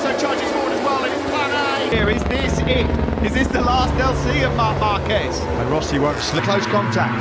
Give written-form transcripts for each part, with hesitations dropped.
Dovizioso charges forward as well, and it's plan A. Here, is this it? Is this the last they'll see of Marc Marquez? And Rossi won't slip close contact.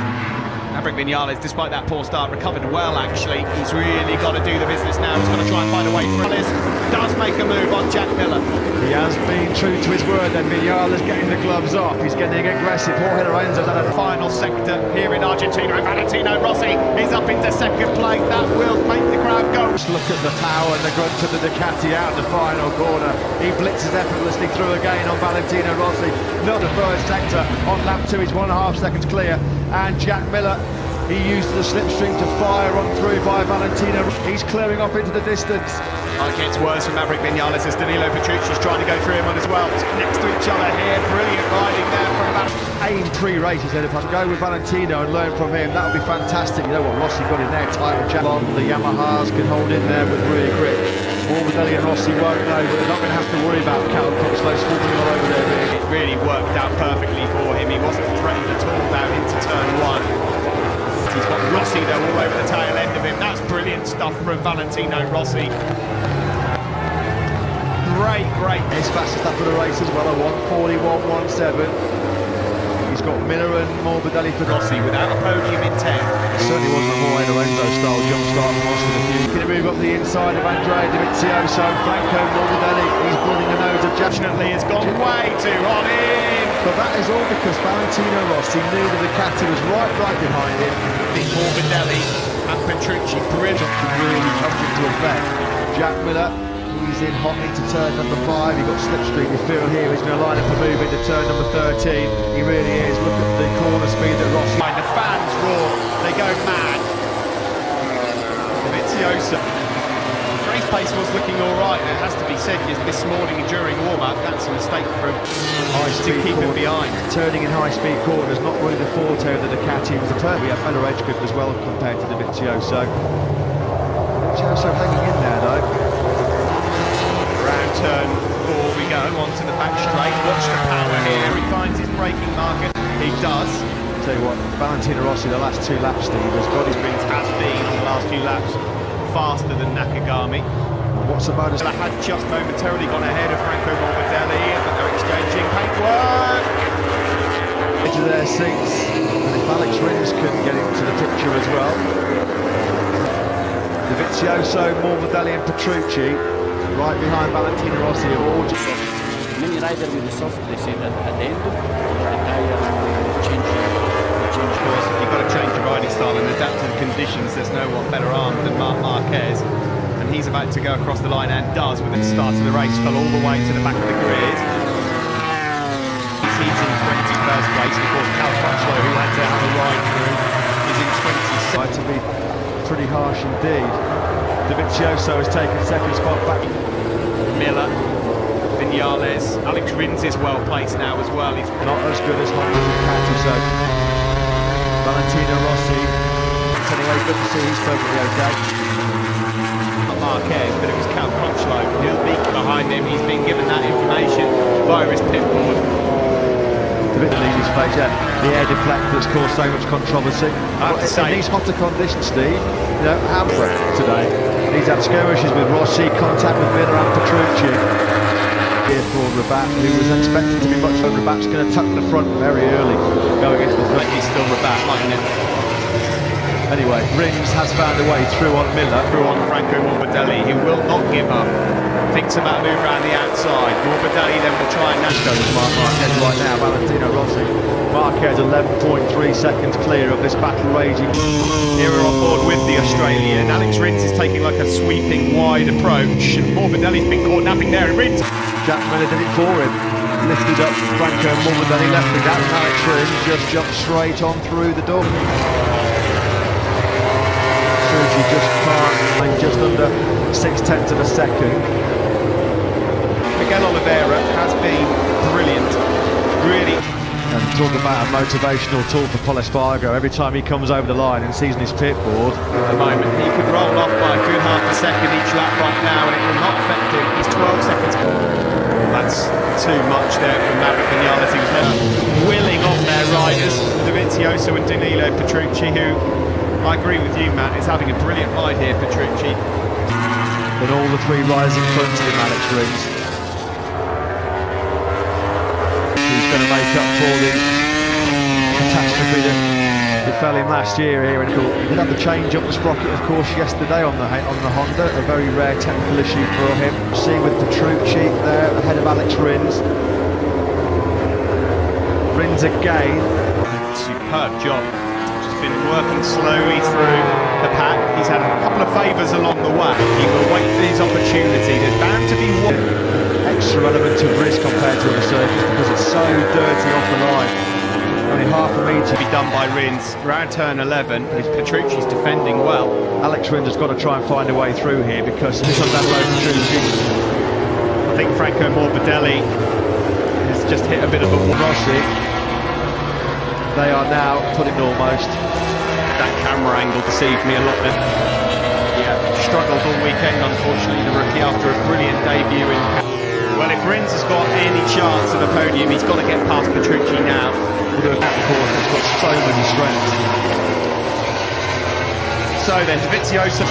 Maverick Vinales, despite that poor start, recovered well actually. He's really got to do the business now. He's got to try and find a way through. Vinales does make a move on Jack Miller. He has been true to his word, and Vinales getting the gloves off. He's getting aggressive. Jorge Lorenzo's at a final sector here in Argentina, and Valentino Rossi is up into second place. That will make the crowd go. Just look at the power and the grunt of the Ducati out in the final corner. He blitzes effortlessly through again on Valentino Rossi. Not the first sector on lap 2. He's 1.5 seconds clear, and Jack Miller, he used the slipstream to fire on through by Valentino. He's clearing off into the distance. It gets worse for Maverick Vinales as Danilo Petrucci's trying to go through him on as well. Next to each other here, brilliant riding there from Valentino. Aim pre-race, he said, if I can go with Valentino and learn from him, that would be fantastic. You know what, Rossi got in there tight with Jack. The Yamahas can hold in there with rear grip. Morbidelli and Rossi won't know, but they're not going to have to worry about Cal Crutchlow swooping all over there. It really worked out perfectly for him. He wasn't threatened at all down into turn 1. He's got Rossi though all over the tail end of him. That's brilliant stuff from Valentino Rossi. Great. His fastest lap of the race as well, a 1:41.17. He's got Miller and Morbidelli for Rossi without a podium in 10. It certainly wasn't a Jorge Lorenzo style jump start from Rossi. Going to move up the inside of Andrea Dovizioso. Franco Morbidelli, he's blooding the nose of Jack. Fortunately, it's gone way too on in. But that is all because Valentino Rossi knew that the Ducati was right behind him. Morbidelli and Petrucci, brilliant. Really comes into effect. Jack Miller, he's in hot into turn number 5. He got slipstream. You feel here he's going to line up a move into turn number 13. He really is. Look at the corner speed that Rossi. The fans roar. They go mad. Dovizioso. Race pace was looking all right. It has to be said this morning during warm-up, that's a mistake for him to keep him behind. Turning in high-speed corners, not really the forte of the Ducati. It was a turn. We have better edge grip as well compared to Dovizioso. Dovizioso hanging in there though. Round turn 4 we go, onto the back straight. Watch the power here. He finds his braking market. He does. Tell you what, Valentino Rossi the last 2 laps, Steve, has got his rings, has been on the last few laps faster than Nakagami. What's the bonus? I had just momentarily gone ahead of Franco Morbidelli, but they're exchanging paintwork. Edge of their seats, and if Alex Rins can get into the picture as well. Dovizioso, Morbidelli and Petrucci, right behind Valentino Rossi, are all just... Many riders with the soft, they say that at the end, the tire change. Of course, if you've got to change your riding style and adapt to the conditions, there's no one better armed than Marc Marquez. And he's about to go across the line and does with the start of the race, fell all the way to the back of the grid. He's in 21st place, and of course Cal Crutchlow, who had to have a ride through, is in 26th. To be pretty harsh indeed. Dovizioso has taken second spot back. Miller, Vinales, Alex Rins is well placed now as well. He's not as good as Honda Ducati, so Valentino Rossi, anyway, good to see he's perfectly okay. Marquez, but it was Cal Crutchlow. He'll be behind him. He's been given that information via his pit board. A bit of his face, yeah. The air deflect that's caused so much controversy. I have to say, in these hotter conditions, Steve, you know, Hamburg today, he's had skirmishes with Rossi, contact with Miller and Petrucci. Here for Rabat, who was expected to be much better. Rabat's going to tuck the front very early, going into the front. He's still Rabat, mightn't it? Anyway, Rins has found a way through on Miller. Through on Franco Morbidelli, who will not give up. Thinks about a move around the outside. Morbidelli then will try and Nashco with Marquez right now. Valentino Rossi. Marquez 11.3 seconds clear of this battle raging. Here we're on board with the Australian. Alex Rins is taking like a sweeping wide approach, and Morbidelli's been caught napping there, and Rins. Jack Miller did it for him. Lifted up Franco Morbidelli, left the gap. Alex Rins just jumped straight on through the door. He just can't, just under 0.6 of a second. Miguel Oliveira has been brilliant, really. And talk about a motivational tool for Paul Espargaro. Every time he comes over the line and sees on his pit board. At the moment, he could roll off by a good half a second each lap right now, and it will not affect him. He's 12 seconds. That's too much there from Maverick Vinales. He was willing on their riders, Dovizioso and Danilo Petrucci, who, I agree with you, Matt, is having a brilliant ride here, Petrucci. than all the three riders in front of him, Alex Rins. He's going to make up for the catastrophe that befell him last year here. He did have the change up the sprocket, of course, yesterday on the Honda, a very rare technical issue for him. See with Petrucci there ahead of Alex Rins. Rins again. Superb job. Just been working slowly through the pack. He's had a couple of favours along the way. He will wait for his opportunity. There's bound to be one extra element of risk compared to the surface because it's so dirty off the line. Only half a metre to be done by Rins. Round turn 11. Petrucci's defending well. Alex Rins has got to try and find a way through here because this on that low Petrucci. I think Franco Morbidelli has just hit a bit of a Rossi. They are now putting almost. That camera angle deceived me a lot then. Yeah, struggled all weekend, unfortunately, the rookie, after a brilliant debut in. Well, if Rins has got any chance of a podium, he's got to get past Petrucci now. Of course, he's got so many strengths. So then, Dovizioso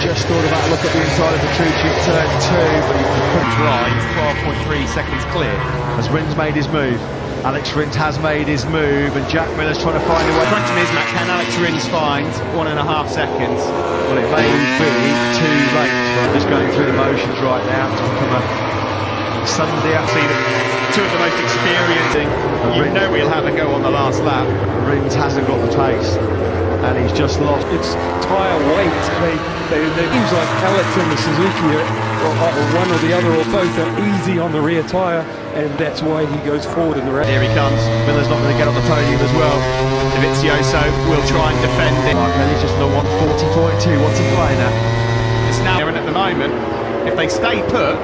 just thought about a look at the inside of Petrucci at turn 2, but he couldn't drive. 12.3 seconds clear. As Rins made his move. Alex Rins has made his move, and Jack Miller's trying to find a way. The question is, Matt, can Alex Rins find 1.5 seconds? Well, it may be too late, but I'm just going through the motions right now to become a Sunday afternoon. Two of the most experiencing. You know we'll have a go on the last lap. Rins hasn't got the pace, and he's just lost. It's tyre weight. They seems like Alex and the Suzuki or one or the other or both are easy on the rear tyre, and that's why he goes forward in the race. Here he comes. Miller's not going to get on the podium as well. Dovizioso will try and defend it. He's just on a 140.2. What's he playing at? It's now, and at the moment, if they stay put,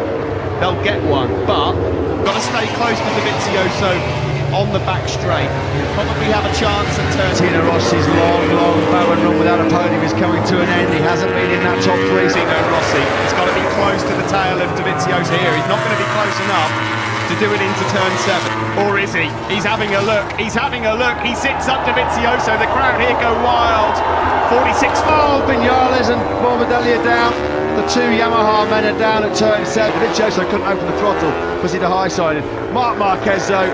they'll get one. But got to stay close to Dovizioso on the back straight. He'll probably have a chance at turn. Valentino Rossi's long bow and run without a podium is coming to an end. He hasn't been in that top 3. Valentino Rossi, he's got to be close to the tail of Dovizioso here. He's not going to be close enough to do it into turn 7. Or is he? He's having a look. He's having a look. He sits up Dovizioso. The crowd here go wild. 46. Oh, Viñales and Morbidelli are down. The two Yamaha men are down at turn 7. Dovizioso couldn't open the throttle because he'd a high-sided. Marc Marquez though.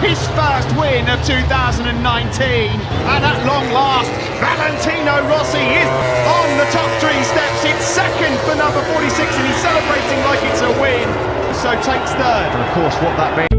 His first win of 2019, and at long last, Valentino Rossi is on the top 3 steps. It's second for number 46, and he's celebrating like it's a win. So takes third. And of course, what that means.